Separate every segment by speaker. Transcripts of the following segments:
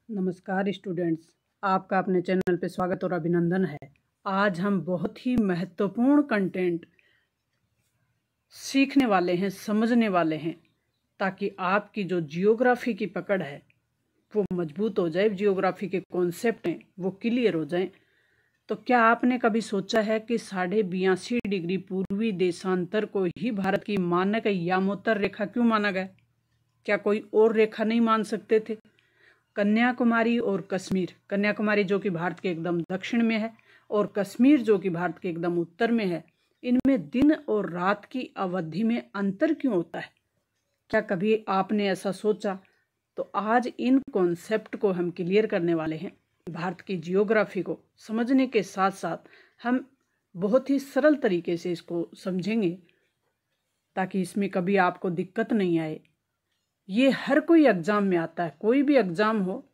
Speaker 1: नमस्कार स्टूडेंट्स, आपका अपने चैनल पे स्वागत और अभिनंदन है। आज हम बहुत ही महत्वपूर्ण कंटेंट सीखने वाले हैं, समझने वाले हैं, ताकि आपकी जो जियोग्राफी की पकड़ है वो मजबूत हो जाए, जियोग्राफी के कॉन्सेप्ट हैं वो क्लियर हो जाएं। तो क्या आपने कभी सोचा है कि 82.5 डिग्री पूर्वी देशांतर को ही भारत की मानक यामोत्तर रेखा क्यों माना गया? क्या कोई और रेखा नहीं मान सकते थे? कन्याकुमारी और कश्मीर, कन्याकुमारी जो कि भारत के एकदम दक्षिण में है और कश्मीर जो कि भारत के एकदम उत्तर में है, इनमें दिन और रात की अवधि में अंतर क्यों होता है? क्या कभी आपने ऐसा सोचा? तो आज इन कॉन्सेप्ट को हम क्लियर करने वाले हैं। भारत की जियोग्राफी को समझने के साथ साथ हम बहुत ही सरल तरीके से इसको समझेंगे ताकि इसमें कभी आपको दिक्कत नहीं आए। ये हर कोई एग्ज़ाम में आता है, कोई भी एग्ज़ाम हो,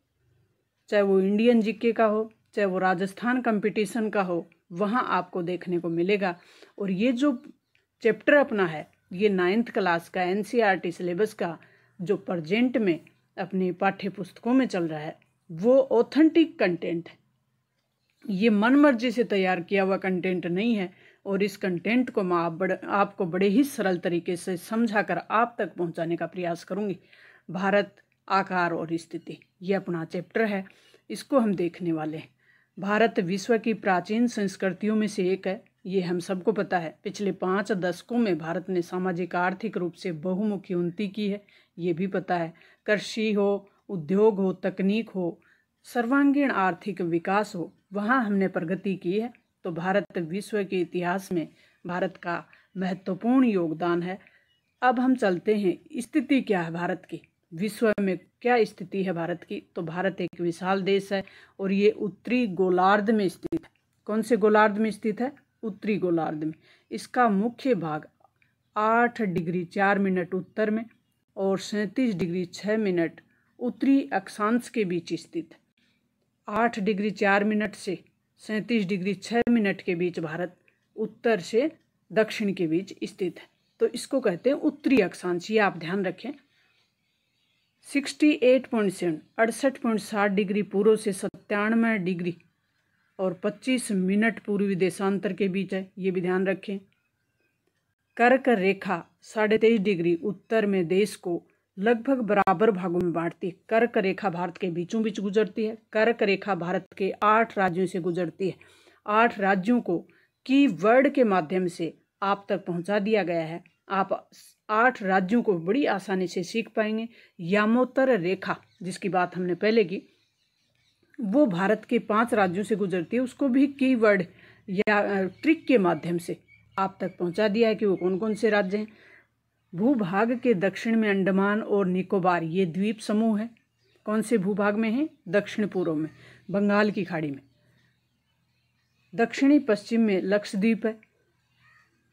Speaker 1: चाहे वो इंडियन जीके का हो, चाहे वो राजस्थान कंपटीशन का हो, वहाँ आपको देखने को मिलेगा। और ये जो चैप्टर अपना है, ये 9th क्लास का NCERT सिलेबस का जो प्रेजेंट में अपनी पाठ्य पुस्तकों में चल रहा है, वो ऑथेंटिक कंटेंट है। ये मन मर्जी से तैयार किया हुआ कंटेंट नहीं है। और इस कंटेंट को मैं आपको बड़े ही सरल तरीके से समझाकर आप तक पहुंचाने का प्रयास करूंगी। भारत, आकार और स्थिति, ये अपना चैप्टर है, इसको हम देखने वाले हैं। भारत विश्व की प्राचीन संस्कृतियों में से एक है, ये हम सबको पता है। पिछले 5 दशकों में भारत ने सामाजिक आर्थिक रूप से बहुमुखी उन्नति की है, ये भी पता है। कृषि हो, उद्योग हो, तकनीक हो, सर्वांगीण आर्थिक विकास हो, वहाँ हमने प्रगति की है। तो भारत विश्व के इतिहास में भारत का महत्वपूर्ण योगदान है। अब हम चलते हैं, स्थिति क्या है भारत की, विश्व में क्या स्थिति है भारत की। तो भारत एक विशाल देश है और ये उत्तरी गोलार्ध में स्थित है। कौन से गोलार्ध में स्थित है? उत्तरी गोलार्ध में। इसका मुख्य भाग 8 डिग्री 4 मिनट उत्तर में और 37 डिग्री 6 मिनट उत्तरी अक्षांश के बीच स्थित है। 8 डिग्री 4 मिनट से 37 डिग्री 6 मिनट के बीच भारत उत्तर से दक्षिण के बीच स्थित है। तो इसको कहते हैं उत्तरी अक्षांश, ये आप ध्यान रखें। 68.7 68.7 डिग्री पूर्व से 97 डिग्री और 25 मिनट पूर्वी देशांतर के बीच है, ये भी ध्यान रखें। कर्क रेखा 23.5 डिग्री उत्तर में देश को लगभग बराबर भागों में बांटती है। कर्क रेखा भारत के बीचों बीच गुजरती है। कर्क रेखा भारत के 8 राज्यों से गुजरती है। 8 राज्यों को कीवर्ड के माध्यम से आप तक पहुंचा दिया गया है। आप 8 राज्यों को बड़ी आसानी से सीख पाएंगे। यामोत्तर रेखा जिसकी बात हमने पहले की, वो भारत के 5 राज्यों से गुजरती है, उसको भी कीवर्ड या ट्रिक के माध्यम से आप तक पहुंचा दिया है कि वो कौन कौन से राज्य हैं। भूभाग के दक्षिण में अंडमान और निकोबार, ये द्वीप समूह है। कौन से भूभाग में है? दक्षिण पूर्व में, बंगाल की खाड़ी में। दक्षिणी पश्चिम में लक्षद्वीप है।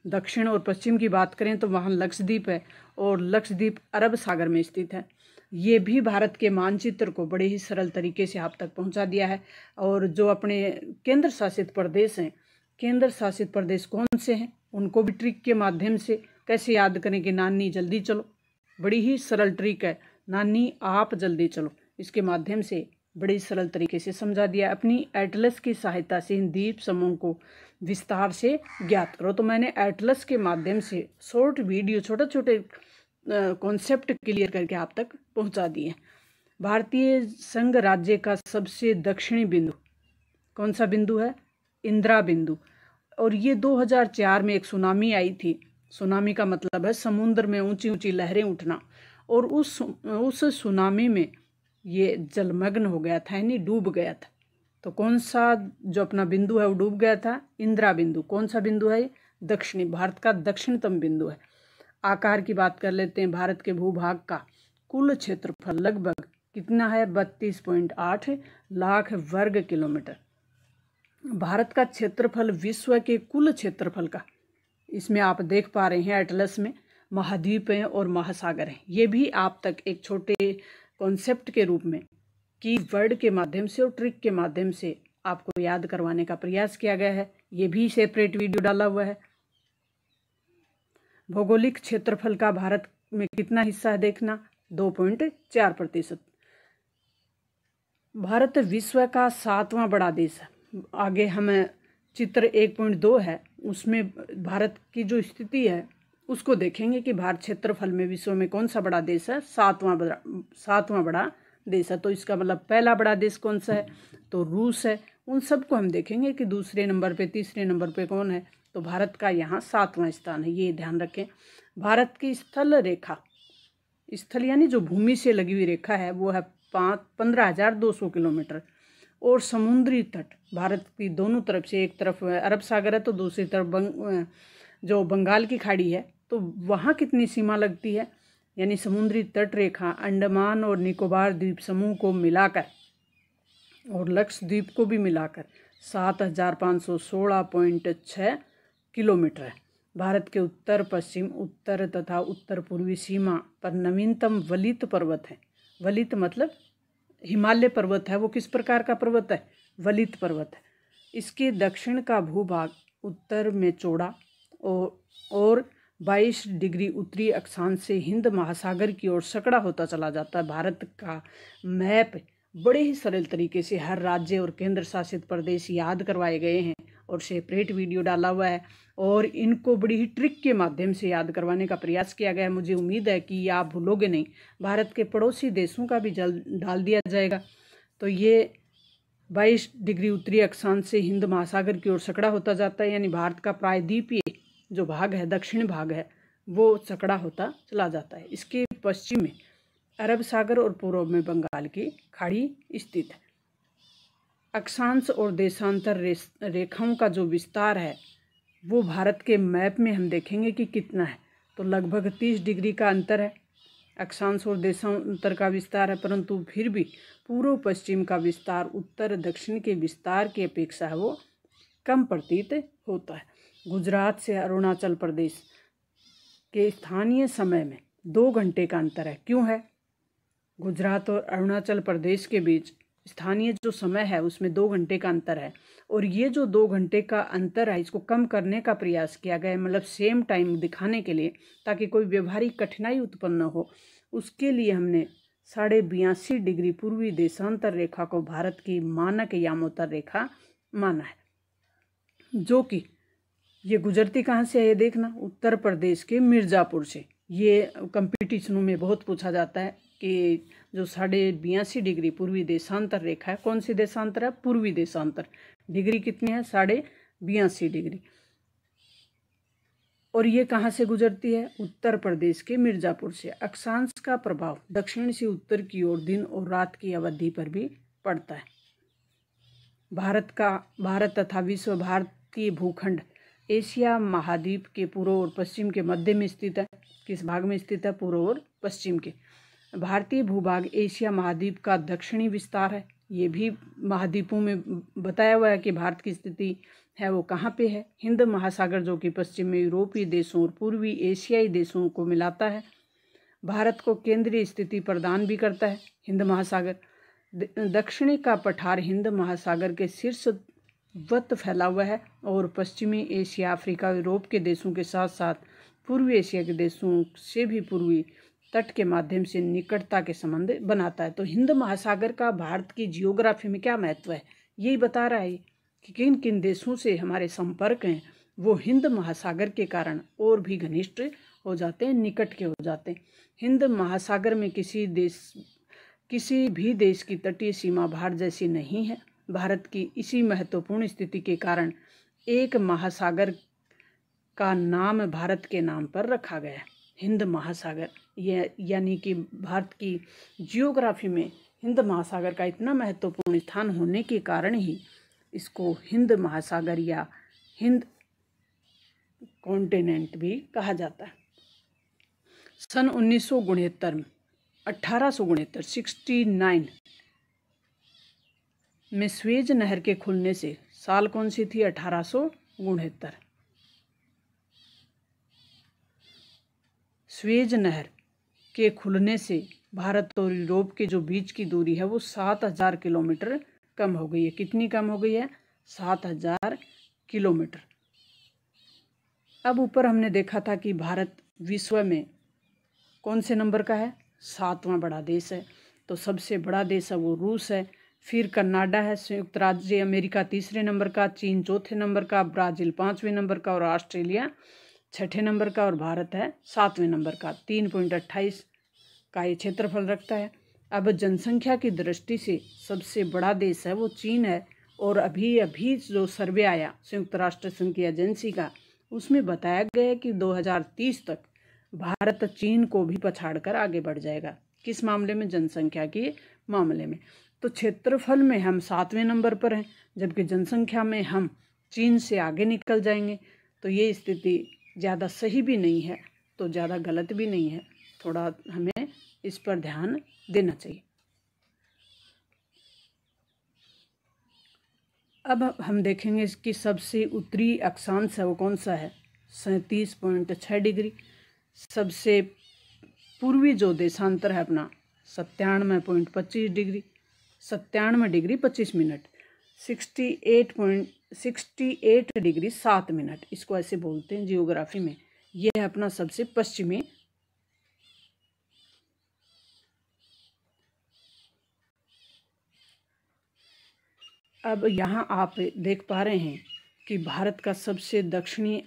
Speaker 1: दक्षिण और पश्चिम की बात करें तो वहाँ लक्षद्वीप है और लक्षद्वीप अरब सागर में स्थित है। ये भी भारत के मानचित्र को बड़े ही सरल तरीके से आप तक पहुँचा दिया है। और जो अपने केंद्र शासित प्रदेश हैं, केंद्र शासित प्रदेश कौन से हैं, उनको भी ट्रिक के माध्यम से कैसे याद करें कि नानी जल्दी चलो, बड़ी ही सरल ट्रिक है, नानी आप जल्दी चलो, इसके माध्यम से बड़ी सरल तरीके से समझा दिया। अपनी एटलस की सहायता से इन द्वीप समूह को विस्तार से ज्ञात करो। तो मैंने एटलस के माध्यम से शॉर्ट वीडियो, छोटे छोटे कॉन्सेप्ट क्लियर करके आप तक पहुंचा दिए। भारतीय संघ राज्य का सबसे दक्षिणी बिंदु कौन सा बिंदु है? इंदिरा बिंदु। और ये 2004 में एक सुनामी आई थी। सुनामी का मतलब है समुद्र में ऊंची ऊंची लहरें उठना। और उस सुनामी में ये जलमग्न हो गया था, यानी डूब गया था। तो कौन सा जो अपना बिंदु है वो डूब गया था? इंदिरा बिंदु। कौन सा बिंदु है? दक्षिणी, भारत का दक्षिणतम बिंदु है। आकार की बात कर लेते हैं। भारत के भूभाग का कुल क्षेत्रफल लगभग कितना है? 32.8 लाख वर्ग किलोमीटर। भारत का क्षेत्रफल विश्व के कुल क्षेत्रफल का, इसमें आप देख पा रहे हैं एटलस में महाद्वीप हैं और महासागर हैं। ये भी आप तक एक छोटे कॉन्सेप्ट के रूप में कीवर्ड के माध्यम से और ट्रिक के माध्यम से आपको याद करवाने का प्रयास किया गया है। ये भी सेपरेट वीडियो डाला हुआ है। भौगोलिक क्षेत्रफल का भारत में कितना हिस्सा है देखना? 2.4%। भारत विश्व का 7वां बड़ा देश है। आगे हमें चित्र 1.2 है, उसमें भारत की जो स्थिति है उसको देखेंगे कि भारत क्षेत्रफल में विश्व में कौन सा बड़ा देश है। 7वां बड़ा देश है। तो इसका मतलब पहला बड़ा देश कौन सा है, तो रूस है। उन सबको हम देखेंगे कि दूसरे नंबर पे, तीसरे नंबर पे कौन है, तो भारत का यहाँ 7वां स्थान है। ये ध्यान रखें। भारत की स्थल रेखा, स्थल यानी जो भूमि से लगी हुई रेखा है, वो है 15,200 किलोमीटर। और समुद्री तट भारत की दोनों तरफ से, एक तरफ अरब सागर है तो दूसरी तरफ जो बंगाल की खाड़ी है, तो वहाँ कितनी सीमा लगती है, यानी समुद्री तट रेखा अंडमान और निकोबार द्वीप समूह को मिलाकर और लक्षद्वीप को भी मिलाकर 7,516.6 किलोमीटर है। भारत के उत्तर पश्चिम, उत्तर तथा उत्तर पूर्वी सीमा पर नवीनतम वलित पर्वत है। वलित मतलब हिमालय पर्वत है। वो किस प्रकार का पर्वत है, वलित पर्वत है। इसके दक्षिण का भूभाग उत्तर में चौड़ा और 22 डिग्री उत्तरी अक्षांश से हिंद महासागर की ओर सकड़ा होता चला जाता है। भारत का मैप बड़े ही सरल तरीके से हर राज्य और केंद्र शासित प्रदेश याद करवाए गए हैं और सेपरेट वीडियो डाला हुआ है और इनको बड़ी ही ट्रिक के माध्यम से याद करवाने का प्रयास किया गया है। मुझे उम्मीद है कि ये आप भूलोगे नहीं। भारत के पड़ोसी देशों का भी जल्द डाल दिया जाएगा। तो ये 22 डिग्री उत्तरी अक्षांश से हिंद महासागर की ओर सकड़ा होता जाता है, यानी भारत का प्रायद्वीपीय जो भाग है, दक्षिण भाग है, वो सकड़ा होता चला जाता है। इसके पश्चिम में अरब सागर और पूर्व में बंगाल की खाड़ी स्थित है। अक्षांश और देशांतर रेखाओं का जो विस्तार है वो भारत के मैप में हम देखेंगे कि कितना है, तो लगभग 30 डिग्री का अंतर है। अक्षांश और देशांतर का विस्तार है, परंतु फिर भी पूर्व पश्चिम का विस्तार उत्तर दक्षिण के विस्तार की अपेक्षा है वो कम प्रतीत होता है। गुजरात से अरुणाचल प्रदेश के स्थानीय समय में 2 घंटे का अंतर है। क्यों है? गुजरात और अरुणाचल प्रदेश के बीच स्थानीय जो समय है उसमें 2 घंटे का अंतर है और ये जो 2 घंटे का अंतर है इसको कम करने का प्रयास किया गया है, मतलब सेम टाइम दिखाने के लिए, ताकि कोई व्यवहारिक कठिनाई उत्पन्न न हो। उसके लिए हमने 82.5 डिग्री पूर्वी देशांतर रेखा को भारत की मानक यामोत्तर रेखा माना है, जो कि ये गुजरती कहाँ से है, ये देखना, उत्तर प्रदेश के मिर्ज़ापुर से। ये कंपटीशनों में बहुत पूछा जाता है कि जो 82.5 डिग्री पूर्वी देशांतर रेखा है, कौन सी देशांतर है, पूर्वी देशांतर, डिग्री कितनी है, 82.5 डिग्री। और ये कहाँ से गुजरती है, उत्तर प्रदेश के मिर्ज़ापुर से। अक्षांश का प्रभाव दक्षिण से उत्तर की ओर दिन और रात की अवधि पर भी पड़ता है। भारत तथा विश्व भारतीय भूखंड एशिया महाद्वीप के पूर्व और पश्चिम के मध्य में स्थित है। किस भाग में स्थित है, पूर्व और पश्चिम के। भारतीय भूभाग एशिया महाद्वीप का दक्षिणी विस्तार है। ये भी महाद्वीपों में बताया हुआ है कि भारत की स्थिति है वो कहाँ पे है। हिंद महासागर जो कि पश्चिम में यूरोपीय देशों और पूर्वी एशियाई देशों को मिलाता है। भारत को केंद्रीय स्थिति प्रदान भी करता है हिंद महासागर। दक्षिणी का पठार हिंद महासागर के शीर्षवत फैला हुआ है और पश्चिमी एशिया, अफ्रीका, यूरोप के देशों के साथ साथ पूर्वी एशिया के देशों से भी पूर्वी तट के माध्यम से निकटता के संबंध बनाता है। तो हिंद महासागर का भारत की जियोग्राफी में क्या महत्व है, यही बता रहा है कि किन किन देशों से हमारे संपर्क हैं वो हिंद महासागर के कारण और भी घनिष्ठ हो जाते हैं, निकट के हो जाते हैं। हिंद महासागर में किसी भी देश की तटीय सीमा भारत जैसी नहीं है। भारत की इसी महत्वपूर्ण स्थिति के कारण एक महासागर का नाम भारत के नाम पर रखा गया है, हिंद महासागर। यानी कि भारत की जियोग्राफी में हिंद महासागर का इतना महत्वपूर्ण स्थान होने के कारण ही इसको हिंद महासागर या हिंद कॉन्टिनेंट भी कहा जाता है। सन 1869 में स्वेज नहर के खुलने से, साल कौन सी थी, 1869। स्वेज नहर के खुलने से भारत और यूरोप के जो बीच की दूरी है वो 7,000 किलोमीटर कम हो गई है। कितनी कम हो गई है, 7,000 किलोमीटर। अब ऊपर हमने देखा था कि भारत विश्व में कौन से नंबर का है, 7वां बड़ा देश है। तो सबसे बड़ा देश है वो रूस है। फिर कनाडा है, संयुक्त राज्य अमेरिका तीसरे नंबर का, चीन चौथे नंबर का, ब्राज़ील पाँचवें नंबर का और ऑस्ट्रेलिया छठे नंबर का और भारत है सातवें नंबर का। 3.28 का ये क्षेत्रफल रखता है। अब जनसंख्या की दृष्टि से सबसे बड़ा देश है वो चीन है, और अभी अभी जो सर्वे आया संयुक्त राष्ट्र संघ की एजेंसी का, उसमें बताया गया है कि 2030 तक भारत चीन को भी पछाड़कर आगे बढ़ जाएगा। किस मामले में? जनसंख्या के मामले में। तो क्षेत्रफल में हम सातवें नंबर पर हैं, जबकि जनसंख्या में हम चीन से आगे निकल जाएंगे। तो ये स्थिति ज़्यादा सही भी नहीं है तो ज़्यादा गलत भी नहीं है, थोड़ा हमें इस पर ध्यान देना चाहिए। अब हम देखेंगे इसकी सबसे उत्तरी अक्षांश है वो कौन सा है? 37.6 डिग्री। सबसे पूर्वी जो देशांतर है अपना 97.25 degree, 97 degree 25 minute, 68 degree 7 minute, इसको ऐसे बोलते हैं जियोग्राफी में। यह है अपना सबसे पश्चिमी। अब यहाँ आप देख पा रहे हैं कि भारत का सबसे दक्षिणी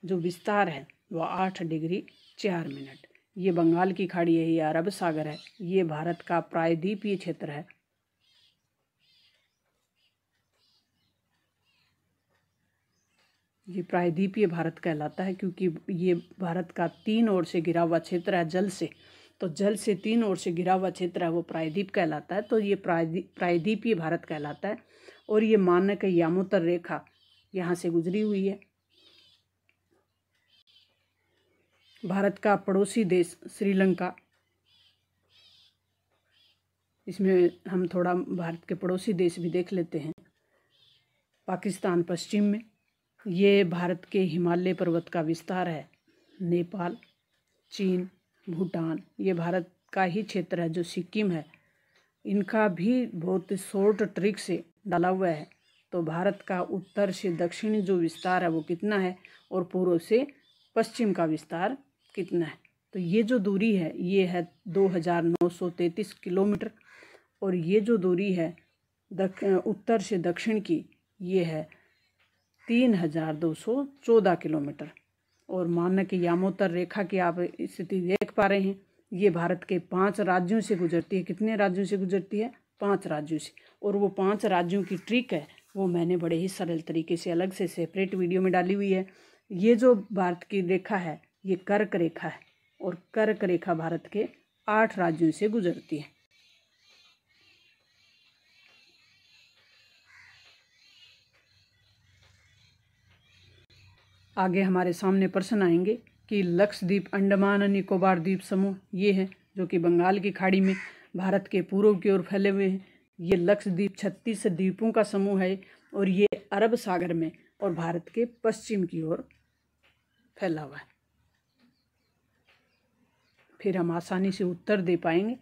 Speaker 1: जो विस्तार है वह 8 डिग्री 4 मिनट। ये बंगाल की खाड़ी है, ये अरब सागर है, ये भारत का प्रायद्वीपीय क्षेत्र है। ये प्रायद्वीपीय भारत कहलाता है क्योंकि ये भारत का 3 ओर से घिरा हुआ क्षेत्र है जल से, तो जल से 3 ओर से घिरा हुआ क्षेत्र है वो प्रायद्वीप कहलाता है। तो ये प्रायद्वीपीय भारत कहलाता है। और ये मानक यामोत्तर रेखा यहाँ से गुजरी हुई है। भारत का पड़ोसी देश श्रीलंका, इसमें हम थोड़ा भारत के पड़ोसी देश भी देख लेते हैं। पाकिस्तान पश्चिम में, ये भारत के हिमालय पर्वत का विस्तार है। नेपाल, चीन, भूटान, ये भारत का ही क्षेत्र है। जो सिक्किम है, इनका भी बहुत शॉर्ट ट्रिक से डाला हुआ है। तो भारत का उत्तर से दक्षिण जो विस्तार है वो कितना है, और पूर्व से पश्चिम का विस्तार कितना है? तो ये जो दूरी है ये है 2933 किलोमीटर, और ये जो दूरी है उत्तर से दक्षिण की ये है 3214 किलोमीटर। और मानक यामोत्तर रेखा की आप स्थिति देख पा रहे हैं, ये भारत के 5 राज्यों से गुजरती है। कितने राज्यों से गुजरती है? 5 राज्यों से। और वो 5 राज्यों की ट्रिक है वो मैंने बड़े ही सरल तरीके से अलग से सेपरेट वीडियो में डाली हुई है। ये जो भारत की रेखा है ये कर्क रेखा है, और कर्क रेखा भारत के 8 राज्यों से गुजरती है। आगे हमारे सामने प्रश्न आएंगे कि लक्षद्वीप, अंडमान और निकोबार द्वीप समूह ये है जो कि बंगाल की खाड़ी में भारत के पूर्व की ओर फैले हुए हैं। ये लक्षद्वीप 36 द्वीपों का समूह है, और ये अरब सागर में और भारत के पश्चिम की ओर फैला हुआ है। फिर हम आसानी से उत्तर दे पाएंगे,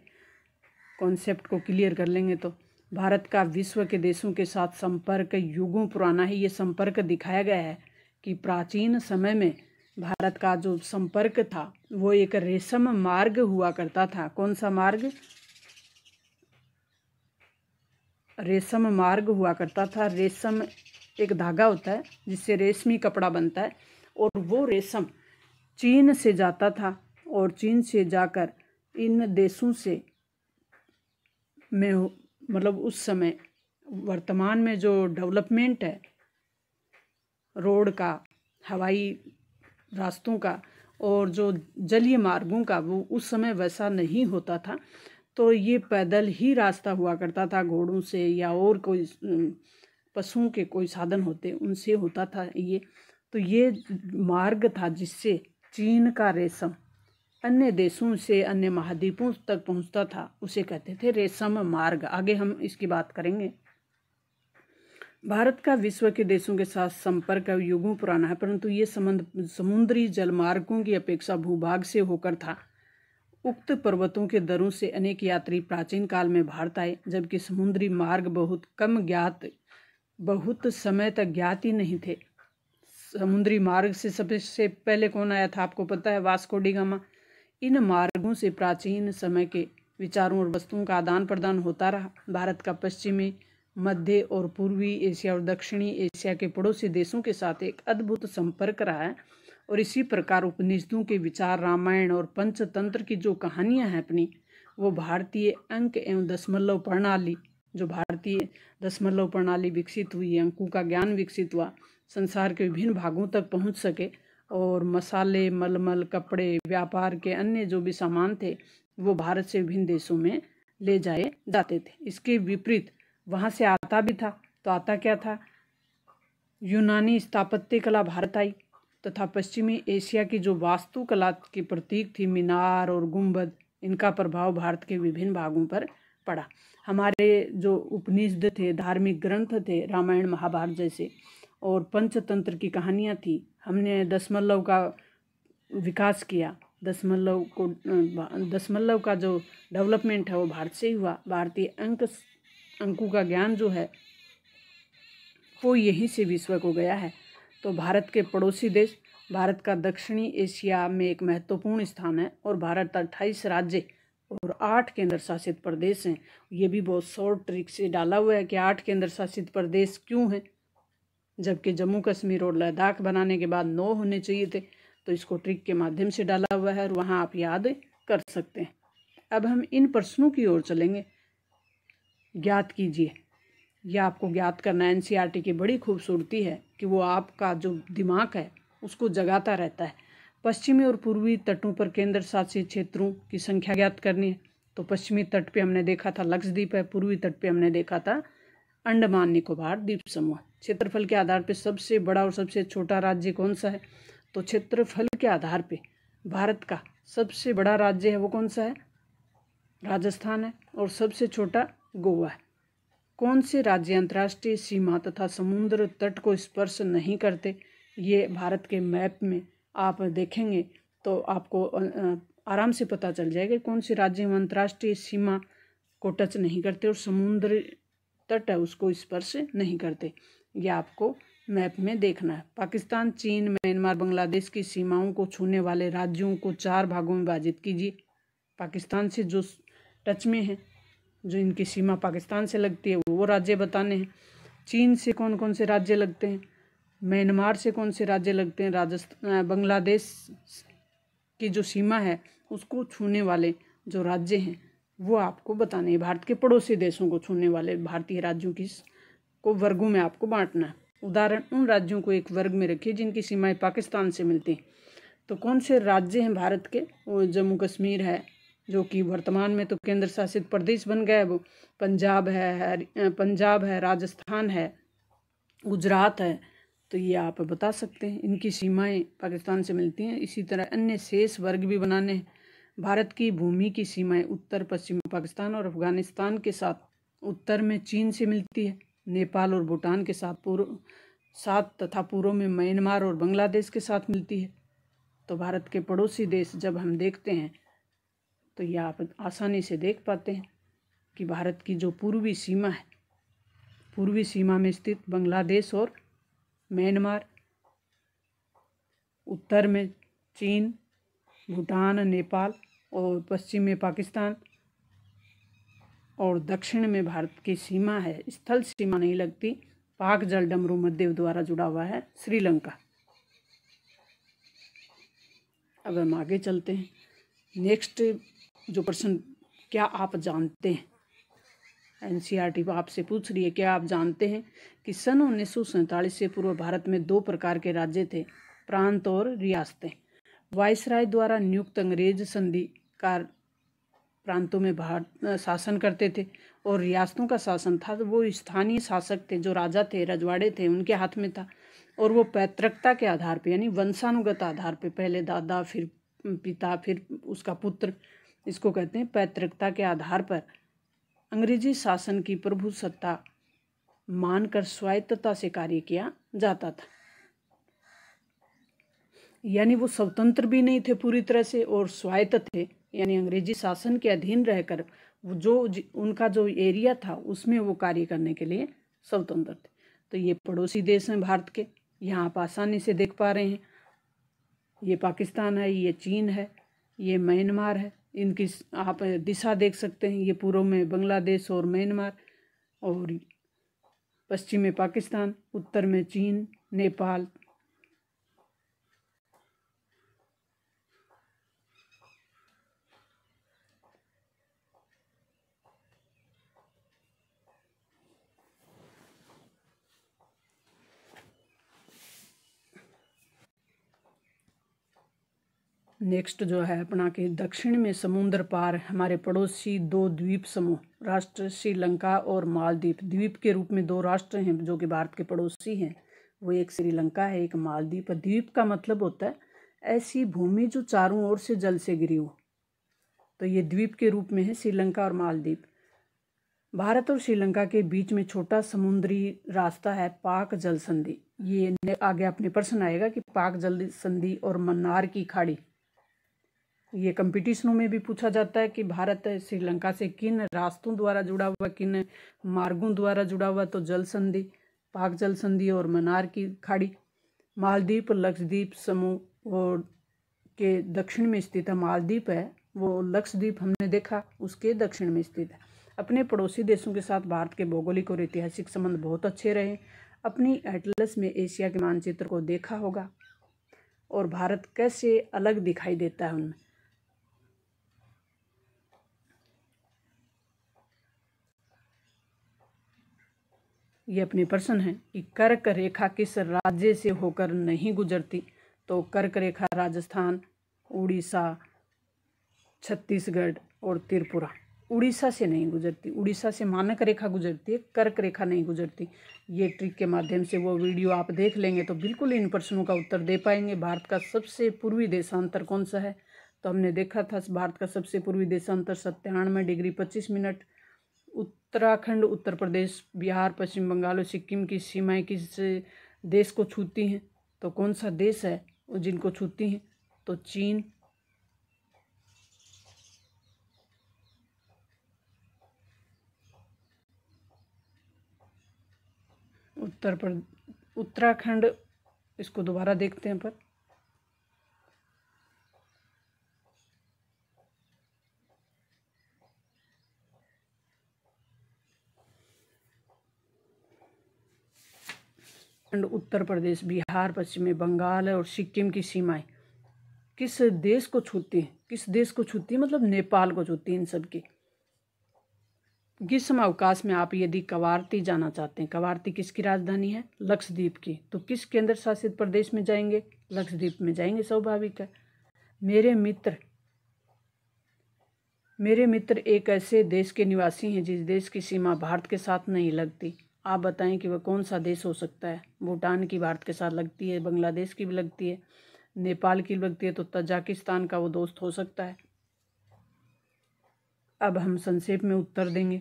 Speaker 1: कॉन्सेप्ट को क्लियर कर लेंगे। तो भारत का विश्व के देशों के साथ संपर्क युगों पुराना है। ये संपर्क दिखाया गया है कि प्राचीन समय में भारत का जो संपर्क था वो एक रेशम मार्ग हुआ करता था। कौन सा मार्ग? रेशम मार्ग हुआ करता था। रेशम एक धागा होता है जिससे रेशमी कपड़ा बनता है, और वो रेशम चीन से जाता था, और चीन से जाकर इन देशों से में मतलब उस समय वर्तमान में जो डेवलपमेंट है रोड का, हवाई रास्तों का और जो जलीय मार्गों का, वो उस समय वैसा नहीं होता था। तो ये पैदल ही रास्ता हुआ करता था, घोड़ों से या और कोई पशुओं के कोई साधन होते उनसे होता था ये। तो ये मार्ग था जिससे चीन का रेशम अन्य देशों से अन्य महाद्वीपों तक पहुंचता था, उसे कहते थे रेशम मार्ग। आगे हम इसकी बात करेंगे। भारत का विश्व के देशों के साथ संपर्क युगों पुराना है, परंतु ये संबंध समुद्री जलमार्गों की अपेक्षा भूभाग से होकर था। उक्त पर्वतों के दरों से अनेक यात्री प्राचीन काल में भारत आए, जबकि समुद्री मार्ग बहुत समय तक ज्ञात ही नहीं थे। समुद्री मार्ग से सबसे पहले कौन आया था आपको पता है? Vasco D gamma. इन मार्गों से प्राचीन समय के विचारों और वस्तुओं का आदान प्रदान होता रहा। भारत का पश्चिमी, मध्य और पूर्वी एशिया और दक्षिणी एशिया के पड़ोसी देशों के साथ एक अद्भुत संपर्क रहा है। और इसी प्रकार उपनिषदों के विचार, रामायण और पंचतंत्र की जो कहानियां हैं अपनी, वो भारतीय अंक एवं दशमलव प्रणाली, जो भारतीय दशमलव प्रणाली विकसित हुई, अंकों का ज्ञान विकसित हुआ, संसार के विभिन्न भागों तक पहुंच सके। और मसाले, मलमल, कपड़े, व्यापार के अन्य जो भी सामान थे वो भारत से विभिन्न देशों में ले जाए जाते थे। इसके विपरीत वहाँ से आता भी था, तो आता क्या था? यूनानी स्थापत्य कला भारत आई तथा पश्चिमी एशिया की जो वास्तुकला की प्रतीक थी, मीनार और गुंबद, इनका प्रभाव भारत के विभिन्न भागों पर पड़ा। हमारे जो उपनिषद थे, धार्मिक ग्रंथ थे, रामायण महाभारत जैसे, और पंचतंत्र की कहानियाँ थी। हमने दशमलव का विकास किया, दशमलव का जो डेवलपमेंट है वो भारत से ही हुआ। भारतीय अंकों का ज्ञान जो है वो यहीं से विश्व को गया है। तो भारत के पड़ोसी देश, भारत का दक्षिणी एशिया में एक महत्वपूर्ण स्थान है और भारत 28 राज्य और 8 केंद्र शासित प्रदेश हैं। ये भी बहुत शॉर्ट ट्रिक से डाला हुआ है कि 8 केंद्र शासित प्रदेश क्यों हैं, जबकि जम्मू कश्मीर और लद्दाख बनाने के बाद 9 होने चाहिए थे। तो इसको ट्रिक के माध्यम से डाला हुआ है और वहाँ आप याद कर सकते हैं। अब हम इन प्रश्नों की ओर चलेंगे। ज्ञात कीजिए, यह आपको ज्ञात करना है। एनसीईआरटी की बड़ी खूबसूरती है कि वो आपका जो दिमाग है उसको जगाता रहता है। पश्चिमी और पूर्वी तटों पर केंद्र शासित क्षेत्रों की संख्या ज्ञात करनी है। तो पश्चिमी तट पे हमने देखा था लक्षद्वीप है, पूर्वी तट पे हमने देखा था अंडमान निकोबार द्वीप समूह। क्षेत्रफल के आधार पर सबसे बड़ा और सबसे छोटा राज्य कौन सा है? तो क्षेत्रफल के आधार पे भारत का सबसे बड़ा राज्य है वो कौन सा है? राजस्थान है। और सबसे छोटा गोवा है। कौन से राज्य अंतर्राष्ट्रीय सीमा तथा समुद्र तट को स्पर्श नहीं करते? ये भारत के मैप में आप देखेंगे तो आपको आराम से पता चल जाएगा कौन से राज्य अंतर्राष्ट्रीय सीमा को टच नहीं करते और समुद्र तट है उसको स्पर्श नहीं करते। ये आपको मैप में देखना है। पाकिस्तान, चीन, म्यांमार, बांग्लादेश की सीमाओं को छूने वाले राज्यों को 4 भागों में विभाजित कीजिए। पाकिस्तान से जो टच में है, जो इनकी सीमा पाकिस्तान से लगती है, वो राज्य बताने हैं। चीन से कौन कौन से राज्य लगते हैं, म्यांमार से कौन से राज्य लगते हैं, बांग्लादेश की जो सीमा है उसको छूने वाले जो राज्य हैं वो आपको बताने हैं। भारत के पड़ोसी देशों को छूने वाले भारतीय राज्यों की को वर्गों में आपको बांटना है। उदाहरण, उन राज्यों को एक वर्ग में रखिए जिनकी सीमाएं पाकिस्तान से मिलती हैं। तो कौन से राज्य हैं भारत के? वो जम्मू कश्मीर है, जो कि वर्तमान में तो केंद्र शासित प्रदेश बन गया है। वो पंजाब है, राजस्थान है, गुजरात है। तो ये आप बता सकते हैं, इनकी सीमाएं पाकिस्तान से मिलती हैं। इसी तरह अन्य शेष वर्ग भी बनाने हैं। भारत की भूमि की सीमाएं उत्तर पश्चिम पाकिस्तान और अफगानिस्तान के साथ, उत्तर में चीन से मिलती है, नेपाल और भूटान के साथ तथा पूर्व में म्यांमार और बांग्लादेश के साथ मिलती है। तो भारत के पड़ोसी देश जब हम देखते हैं तो यह आप आसानी से देख पाते हैं कि भारत की जो पूर्वी सीमा है, पूर्वी सीमा में स्थित बांग्लादेश और म्यांमार, उत्तर में चीन, भूटान, नेपाल और पश्चिम में पाकिस्तान, और दक्षिण में भारत की सीमा है, स्थल सीमा नहीं लगती, पाक जल डमरू मध्य द्वारा जुड़ा हुआ है, श्रीलंका। अब हम आगे चलते हैं। नेक्स्ट जो प्रश्न, क्या आप जानते हैं, एनसीईआरटी आपसे पूछ रही है, क्या आप जानते हैं कि सन 1947 से पूर्व भारत में 2 प्रकार के राज्य थे, प्रांत और रियासतें। वायसराय द्वारा नियुक्त अंग्रेज संधिकार प्रांतों में शासन करते थे और रियासतों का शासन था तो वो स्थानीय शासक थे, जो राजा थे, रजवाड़े थे, उनके हाथ में था। और वो पैतृकता के आधार पे, यानी वंशानुगत आधार पे, पहले दादा फिर पिता फिर उसका पुत्र, इसको कहते हैं पैतृकता के आधार पर अंग्रेजी शासन की प्रभु सत्ता मानकर स्वायत्तता से कार्य किया जाता था। यानी वो स्वतंत्र भी नहीं थे पूरी तरह से और स्वायत्त थे, यानी अंग्रेजी शासन के अधीन रहकर वो उनका जो एरिया था उसमें वो कार्य करने के लिए स्वतंत्र थे। तो ये पड़ोसी देश हैं भारत के, यहाँ आप आसानी से देख पा रहे हैं। ये पाकिस्तान है, ये चीन है, ये म्यांमार है, इनकी आप दिशा देख सकते हैं। ये पूर्व में बांग्लादेश और म्यांमार, और पश्चिम में पाकिस्तान, उत्तर में चीन, नेपाल। नेक्स्ट जो है अपना के दक्षिण में समुद्र पार हमारे पड़ोसी दो द्वीप समूह राष्ट्र श्रीलंका और मालदीव। द्वीप के रूप में दो राष्ट्र हैं जो कि भारत के पड़ोसी हैं, वो एक श्रीलंका है, एक मालदीव। द्वीप का मतलब होता है ऐसी भूमि जो चारों ओर से जल से घिरी हो, तो ये द्वीप के रूप में है श्रीलंका और मालदीव। भारत और श्रीलंका के बीच में छोटा समुद्री रास्ता है पाक जल संधि। ये आगे अपने प्रश्न आएगा कि पाक जल संधि और मन्नार की खाड़ी, ये कंपटीशनों में भी पूछा जाता है कि भारत श्रीलंका से किन रास्तों द्वारा जुड़ा हुआ, किन मार्गों द्वारा जुड़ा हुआ, तो जल संधि, पाक जल संधि और मन्नार की खाड़ी। मालदीव लक्षद्वीप समूह और के दक्षिण में स्थित है। मालदीव है वो लक्षद्वीप हमने देखा, उसके दक्षिण में स्थित है। अपने पड़ोसी देशों के साथ भारत के भौगोलिक और ऐतिहासिक संबंध बहुत अच्छे रहे। अपनी एटलस में एशिया के मानचित्र को देखा होगा और भारत कैसे अलग दिखाई देता है उनमें। ये अपने प्रश्न है कि कर्क रेखा किस राज्य से होकर नहीं गुजरती, तो कर्क रेखा राजस्थान, उड़ीसा, छत्तीसगढ़ और त्रिपुरा। उड़ीसा से नहीं गुजरती, उड़ीसा से मानक रेखा गुजरती है, कर्क रेखा नहीं गुजरती। ये ट्रिक के माध्यम से वो वीडियो आप देख लेंगे तो बिल्कुल इन प्रश्नों का उत्तर दे पाएंगे। भारत का सबसे पूर्वी देशांतर कौन सा है, तो हमने देखा था भारत का सबसे पूर्वी देशांतर 97 डिग्री 25 मिनट। उत्तराखंड, उत्तर प्रदेश, बिहार, पश्चिम बंगाल और सिक्किम की सीमाएं किस देश को छूती हैं, तो कौन सा देश है वो जिनको छूती हैं, तो चीन। उत्तराखंड, इसको दोबारा देखते हैं पर उत्तर प्रदेश, बिहार, पश्चिमी बंगाल और सिक्किम की सीमाएं किस देश को छूती हैं, किस देश को छूती है मतलब नेपाल को छूती है इन सब की। ग्रीष्म अवकाश में आप यदि कवारती जाना चाहते हैं, कवारती किसकी राजधानी है, लक्षद्वीप की, तो किस केंद्र शासित प्रदेश में जाएंगे, लक्षद्वीप में जाएंगे, स्वाभाविक है। मेरे मित्र एक ऐसे देश के निवासी हैं जिस देश की सीमा भारत के साथ नहीं लगती। आप बताएं कि वह कौन सा देश हो सकता है। भूटान की भारत के साथ लगती है, बांग्लादेश की भी लगती है, नेपाल की लगती है, तो तजाकिस्तान का वो दोस्त हो सकता है। अब हम संक्षेप में उत्तर देंगे।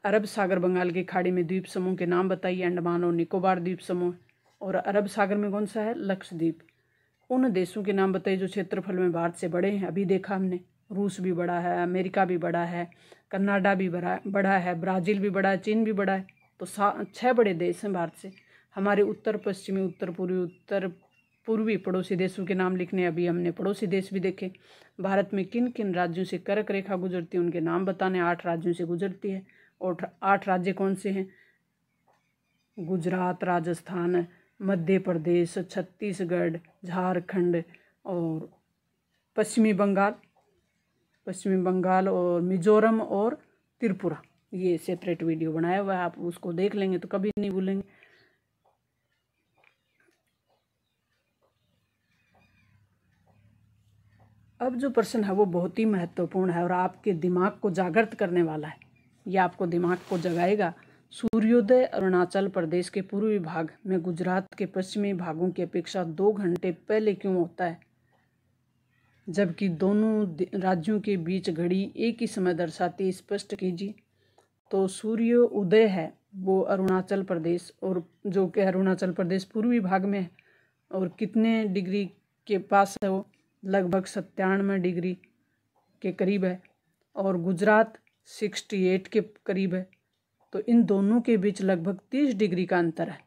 Speaker 1: अरब सागर बंगाल की खाड़ी में द्वीप समूह के नाम बताइए। अंडमान और निकोबार द्वीप समूह, और अरब सागर में कौन सा है, लक्षद्वीप। उन देशों के नाम बताइए जो क्षेत्रफल में भारत से बड़े हैं। अभी देखा हमने, रूस भी बड़ा है, अमेरिका भी बड़ा है, कनाडा भी बड़ा है, ब्राज़ील भी बड़ा है, चीन भी बड़ा है, तो 6 बड़े देश हैं भारत से। हमारे उत्तर पश्चिमी, उत्तर पूर्वी, उत्तर पूर्वी पड़ोसी देशों के नाम लिखने। अभी हमने पड़ोसी देश भी देखे। भारत में किन किन राज्यों से कर्क रेखा गुजरती है उनके नाम बताने। 8 राज्यों से गुजरती है, और 8 राज्य कौन से हैं, गुजरात, राजस्थान, मध्य प्रदेश, छत्तीसगढ़, झारखंड और पश्चिमी बंगाल और मिजोरम और त्रिपुरा। ये सेपरेट वीडियो बनाया हुआ है, आप उसको देख लेंगे तो कभी नहीं भूलेंगे। अब जो प्रश्न है वो बहुत ही महत्वपूर्ण है और आपके दिमाग को जागृत करने वाला है। ये आपको दिमाग को जगाएगा। सूर्योदय अरुणाचल प्रदेश के पूर्वी भाग में गुजरात के पश्चिमी भागों की अपेक्षा 2 घंटे पहले क्यों होता है, जबकि दोनों राज्यों के बीच घड़ी एक ही समय दर्शाती है, स्पष्ट कीजिए। तो सूर्योदय है वो अरुणाचल प्रदेश, और जो कि अरुणाचल प्रदेश पूर्वी भाग में है, और कितने डिग्री के पास है वो, लगभग 97 डिग्री के करीब है, और गुजरात 68 के करीब है। तो इन दोनों के बीच लगभग 30 डिग्री का अंतर है।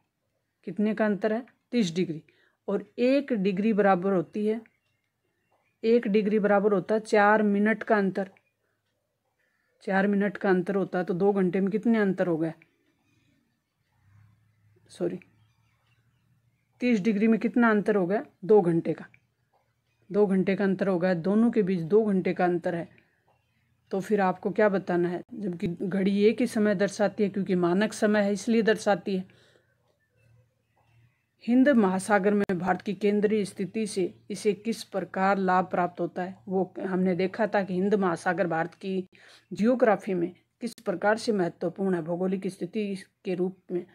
Speaker 1: कितने का अंतर है, 30 डिग्री। और 1 डिग्री बराबर होती है 1 डिग्री बराबर होता है 4 मिनट का अंतर। 4 मिनट का अंतर होता है तो 2 घंटे में कितने अंतर हो गए? सॉरी, 30 डिग्री में कितना अंतर हो गया? 2 घंटे का। 2 घंटे का अंतर हो गया, दोनों के बीच 2 घंटे का अंतर है। तो फिर आपको क्या बताना है? जबकि घड़ी एक ही समय दर्शाती है, क्योंकि मानक समय है इसलिए दर्शाती है। हिंद महासागर में भारत की केंद्रीय स्थिति से इसे किस प्रकार लाभ प्राप्त होता है? वो हमने देखा था कि हिंद महासागर भारत की जियोग्राफी में किस प्रकार से महत्वपूर्ण है। भौगोलिक स्थिति के रूप में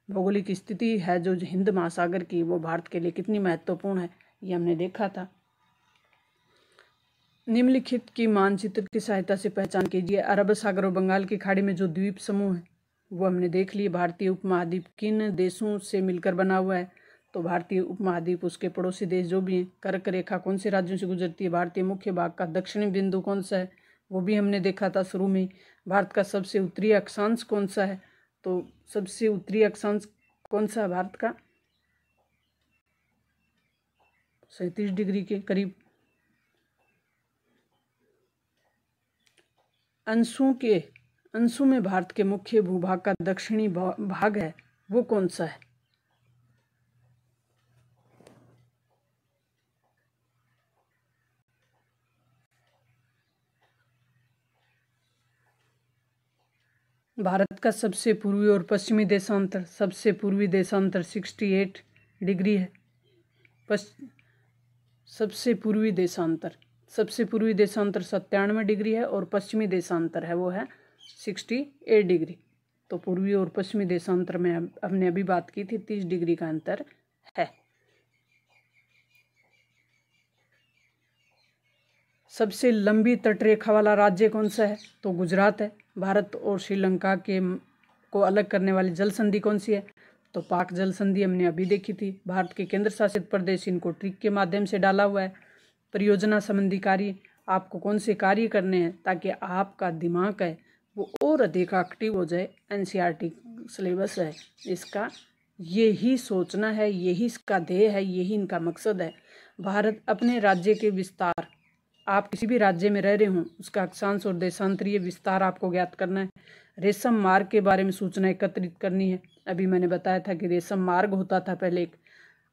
Speaker 1: भौगोलिक स्थिति है जो हिंद महासागर की, वो भारत के लिए कितनी महत्वपूर्ण है, ये हमने देखा था। निम्नलिखित की मानचित्र की सहायता से पहचान कीजिए। अरब सागर और बंगाल की खाड़ी में जो द्वीप समूह है वो हमने देख लिए। भारतीय उपमहाद्वीप किन देशों से मिलकर बना हुआ है? तो भारतीय उपमहाद्वीप, उसके पड़ोसी देश जो भी हैं। कर्क रेखा कौन से राज्यों से गुजरती है? भारतीय मुख्य भाग का दक्षिणी बिंदु कौन सा है? वो भी हमने देखा था शुरू में। भारत का सबसे उत्तरी अक्षांश कौन सा है? तो सबसे उत्तरी अक्षांश कौन सा है भारत का? 37 डिग्री के करीब। अंशों में भारत के मुख्य भूभाग का दक्षिणी भाग है, वो कौन सा है? भारत का सबसे पूर्वी और पश्चिमी देशांतर 68 डिग्री है। सबसे पूर्वी देशांतर 97 डिग्री है और पश्चिमी देशांतर है वो है 68 डिग्री। तो पूर्वी और पश्चिमी देशांतर में हमने अभी बात की थी 30 डिग्री का अंतर है। सबसे लंबी तटरेखा वाला राज्य कौन सा है? तो गुजरात है। भारत और श्रीलंका को अलग करने वाली जल संधि कौन सी है? तो पाक जल संधि हमने अभी देखी थी। भारत के केंद्र शासित प्रदेश इनको ट्रिक के माध्यम से डाला हुआ है। परियोजना संबंधी कार्य, आपको कौन से कार्य करने हैं ताकि आपका दिमाग है वो और अधिक एक्टिव हो जाए। एनसीईआरटी सिलेबस है इसका, यही सोचना है, यही इसका ध्येय है, यही इनका मकसद है। भारत अपने राज्य के विस्तार, आप किसी भी राज्य में रह रहे हों उसका अक्षांश और देशांतरीय विस्तार आपको ज्ञात करना है। रेशम मार्ग के बारे में सूचना एकत्रित करनी है। अभी मैंने बताया था कि रेशम मार्ग होता था पहले एक,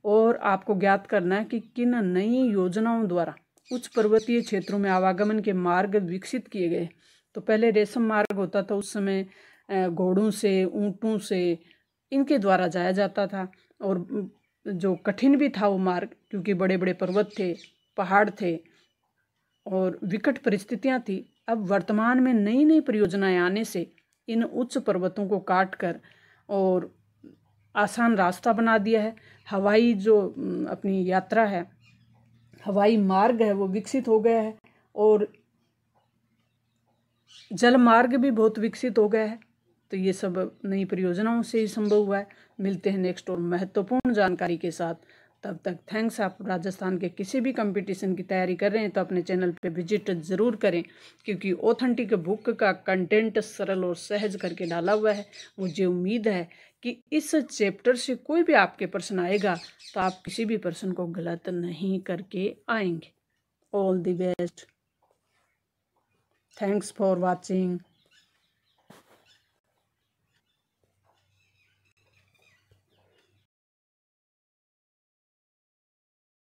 Speaker 1: और आपको ज्ञात करना है कि किन नई योजनाओं द्वारा उच्च पर्वतीय क्षेत्रों में आवागमन के मार्ग विकसित किए गए। तो पहले रेशम मार्ग होता था, उस समय घोड़ों से, ऊँटों से, इनके द्वारा जाया जाता था, और जो कठिन भी था वो मार्ग, क्योंकि बड़े बड़े पर्वत थे, पहाड़ थे और विकट परिस्थितियां थी। अब वर्तमान में नई नई परियोजनाएं आने से इन उच्च पर्वतों को काट कर और आसान रास्ता बना दिया है। हवाई जो अपनी यात्रा है, हवाई मार्ग है वो विकसित हो गया है, और जल मार्ग भी बहुत विकसित हो गया है। तो ये सब नई परियोजनाओं से ही संभव हुआ है। मिलते हैं नेक्स्ट और महत्वपूर्ण जानकारी के साथ, तब तक थैंक्स। आप राजस्थान के किसी भी कंपटीशन की तैयारी कर रहे हैं तो अपने चैनल पे विजिट ज़रूर करें, क्योंकि ऑथेंटिक बुक का कंटेंट सरल और सहज करके डाला हुआ है। मुझे उम्मीद है कि इस चैप्टर से कोई भी आपके प्रश्न आएगा तो आप किसी भी प्रश्न को गलत नहीं करके आएंगे। All the best, thanks for watching.